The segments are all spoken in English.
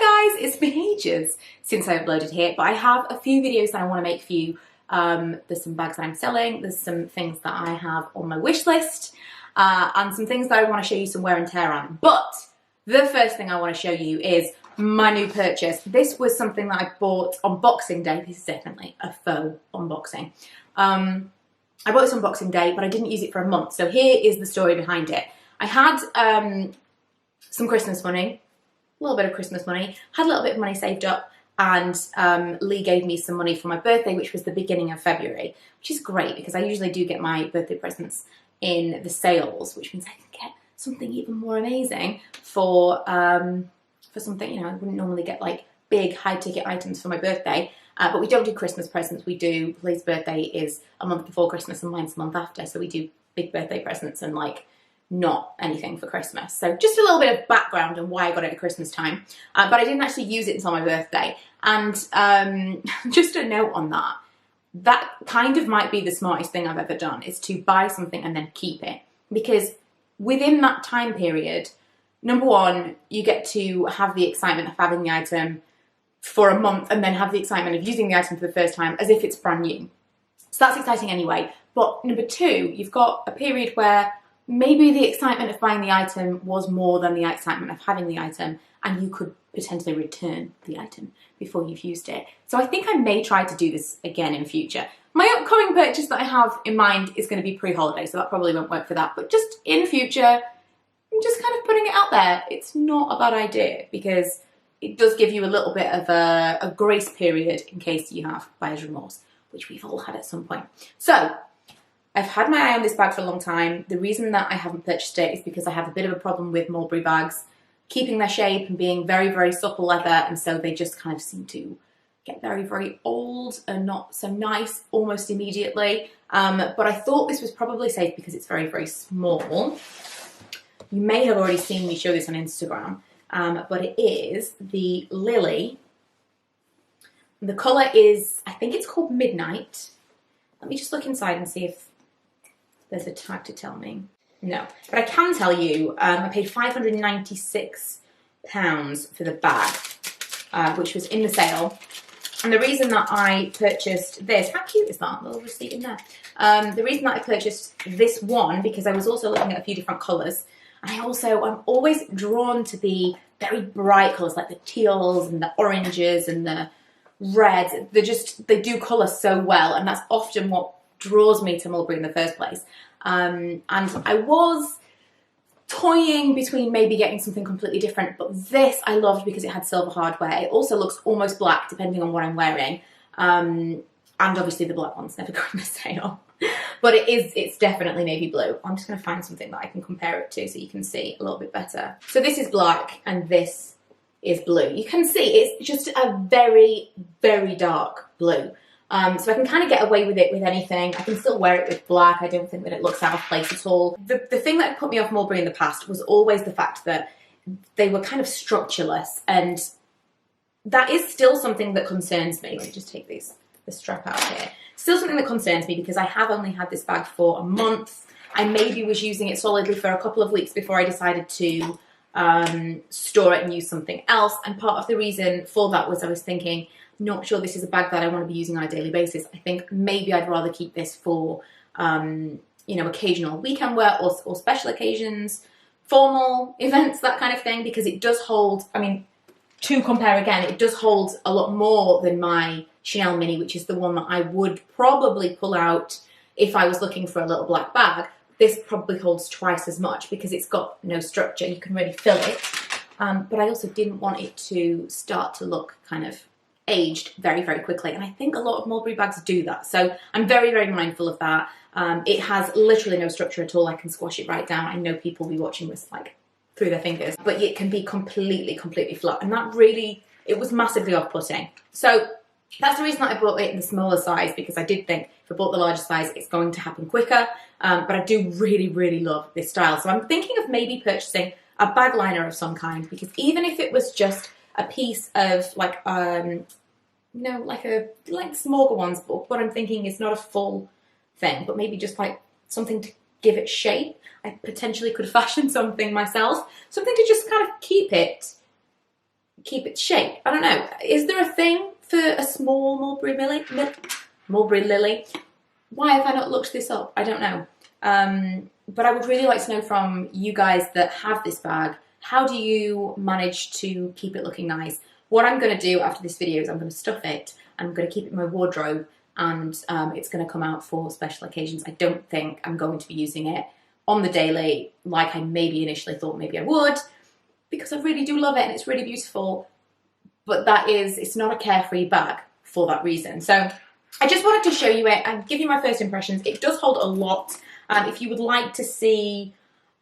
Hi guys, it's been ages since I uploaded here, but I have a few videos that I want to make for you. There's some bags that I'm selling, there's some things that I have on my wish list, and some things that I want to show you some wear and tear on. But the first thing I want to show you is my new purchase. This was something that I bought on Boxing Day. This is definitely a faux unboxing. I bought this on Boxing Day, but I didn't use it for a month. So here is the story behind it. I had some Christmas money, a little bit of Christmas money, had a little bit of money saved up, and Lee gave me some money for my birthday, which was the beginning of February, which is great because I usually do get my birthday presents in the sales, which means I can get something even more amazing for something, you know, I wouldn't normally get like big high ticket items for my birthday, but we don't do Christmas presents. We do, Lee's birthday is a month before Christmas and mine's a month after, so we do big birthday presents and like not anything for Christmas. So just a little bit of background on why I got it at Christmas time, but I didn't actually use it until my birthday. And just a note on that, that kind of might be the smartest thing I've ever done, is to buy something and then keep it, because within that time period, number one, you get to have the excitement of having the item for a month and then have the excitement of using the item for the first time as if it's brand new. So that's exciting anyway. But number two, you've got a period where maybe the excitement of buying the item was more than the excitement of having the item, and you could potentially return the item before you've used it. So I think I may try to do this again in future. My upcoming purchase that I have in mind is going to be pre-holiday, so that probably won't work for that. But just in future, I'm just kind of putting it out there. It's not a bad idea because it does give you a little bit of a grace period in case you have buyer's remorse, which we've all had at some point. So I've had my eye on this bag for a long time. The reason that I haven't purchased it is because I have a bit of a problem with Mulberry bags, keeping their shape and being very, very supple leather, and so they just kind of seem to get very, very old and not so nice almost immediately. But I thought this was probably safe because it's very, very small. You may have already seen me show this on Instagram, but it is the Lily. The colour is, I think it's called Midnight. Let me just look inside and see if there's a tag to tell me. No, but I can tell you I paid £596 for the bag, which was in the sale. And the reason that I purchased this, how cute is that little receipt in there? The reason that I purchased this one, because I was also looking at a few different colours, and I'm always drawn to the very bright colours, like the teals and the oranges and the reds. They do colour so well, and that's often what draws me to Mulberry in the first place. And I was toying between maybe getting something completely different, but this I loved because it had silver hardware. It also looks almost black depending on what I'm wearing, and obviously the black ones never go in the sale. But it's definitely navy blue. I'm just going to find something that I can compare it to so you can see a little bit better. So this is black and this is blue. You can see it's just a very, very dark blue. So I can kind of get away with it with anything. I can still wear it with black. I don't think that it looks out of place at all. The thing that put me off Mulberry in the past was always the fact that they were kind of structureless, and that is still something that concerns me. Let me just take the strap out here. Still something that concerns me because I have only had this bag for a month. I maybe was using it solidly for a couple of weeks before I decided to store it and use something else. And part of the reason for that was I was thinking, not sure this is a bag that I want to be using on a daily basis. I think maybe I'd rather keep this for, you know, occasional weekend wear or special occasions, formal events, that kind of thing, because it does hold, I mean, to compare again, it does hold a lot more than my Chanel Mini, which is the one that I would probably pull out if I was looking for a little black bag. This probably holds twice as much because it's got no structure. You can really fill it. But I also didn't want it to start to look kind of aged very, very quickly. And I think a lot of Mulberry bags do that. So I'm very, very mindful of that. It has literally no structure at all. I can squash it right down. I know people will be watching this like through their fingers, but it can be completely, completely flat. And that really, it was massively off-putting. So that's the reason that I bought it in the smaller size, because I did think if I bought the larger size, it's going to happen quicker. But I do really, really love this style. So I'm thinking of maybe purchasing a bag liner of some kind, because even if it was just a piece of like, you know, like smaller ones, but what I'm thinking is not a full thing, but maybe just like something to give it shape. I potentially could fashion something myself, something to just kind of keep it keep its shape. I don't know. Is there a thing for a small Mulberry Lily? Why have I not looked this up? I don't know. But I would really like to know from you guys that have this bag, how do you manage to keep it looking nice? What I'm going to do after this video is I'm going to stuff it, and I'm going to keep it in my wardrobe, and it's going to come out for special occasions. I don't think I'm going to be using it on the daily like I maybe initially thought maybe I would, because I really do love it and it's really beautiful, but it's not a carefree bag for that reason. So I just wanted to show you it and give you my first impressions. It does hold a lot. If you would like to see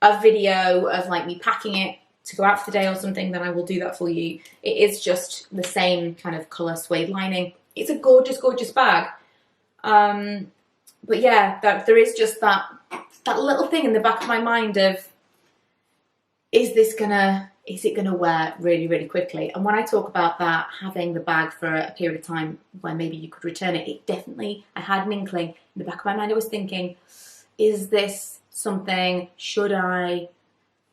a video of like me packing it to go out for the day or something, then I will do that for you. It is just the same kind of colour suede lining. It's a gorgeous, gorgeous bag. But yeah, there is just that little thing in the back of my mind of, is it gonna wear really, really quickly? And when I talk about that, having the bag for a period of time where maybe you could return it, I had an inkling in the back of my mind. I was thinking, is this something, should I?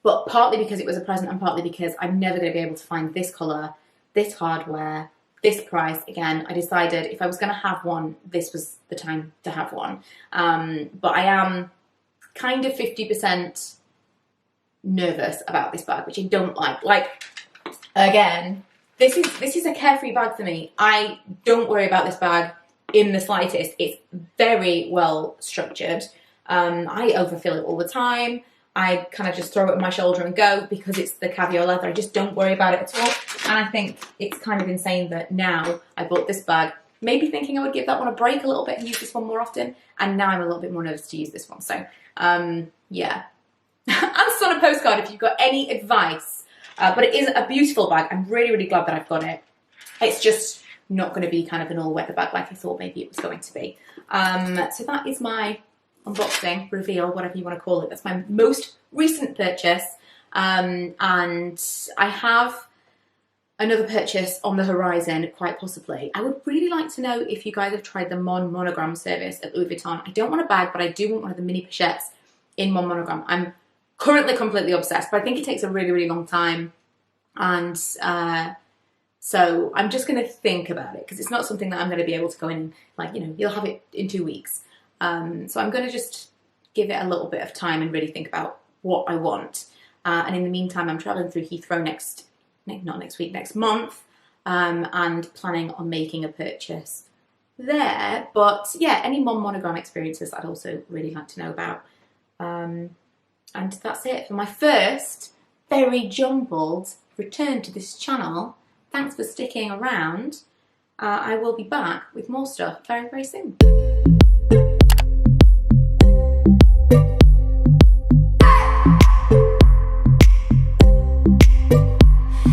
But partly because it was a present and partly because I'm never going to be able to find this colour, this hardware, this price again. I decided if I was going to have one, this was the time to have one. But I am kind of 50% nervous about this bag, which I don't like. Like, again, this is a carefree bag for me. I don't worry about this bag in the slightest. It's very well structured. I overfill it all the time. I kind of just throw it on my shoulder and go because it's the caviar leather. I just don't worry about it at all. And I think it's kind of insane that now I bought this bag, maybe thinking I would give that one a break a little bit and use this one more often. And now I'm a little bit more nervous to use this one. So, yeah. Answer on a postcard if you've got any advice. But it is a beautiful bag. I'm really, really glad that I've got it. It's just not going to be kind of an all-weather bag like I thought maybe it was going to be. So that is my unboxing, reveal, whatever you want to call it. That's my most recent purchase. And I have another purchase on the horizon, quite possibly. I would really like to know if you guys have tried the Mon Monogram service at Louis Vuitton. I don't want a bag, but I do want one of the mini pochettes in Mon Monogram. I'm currently completely obsessed, but I think it takes a really, really long time. And so I'm just going to think about it because it's not something that I'm going to be able to go in, like, you know, you'll have it in 2 weeks. So I'm going to just give it a little bit of time and really think about what I want. And in the meantime, I'm traveling through Heathrow next month, and planning on making a purchase there. But yeah, any Mon Monogram experiences I'd also really like to know about. And that's it for my first very jumbled return to this channel. Thanks for sticking around. I will be back with more stuff very, very soon.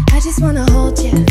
I just wanna hold you.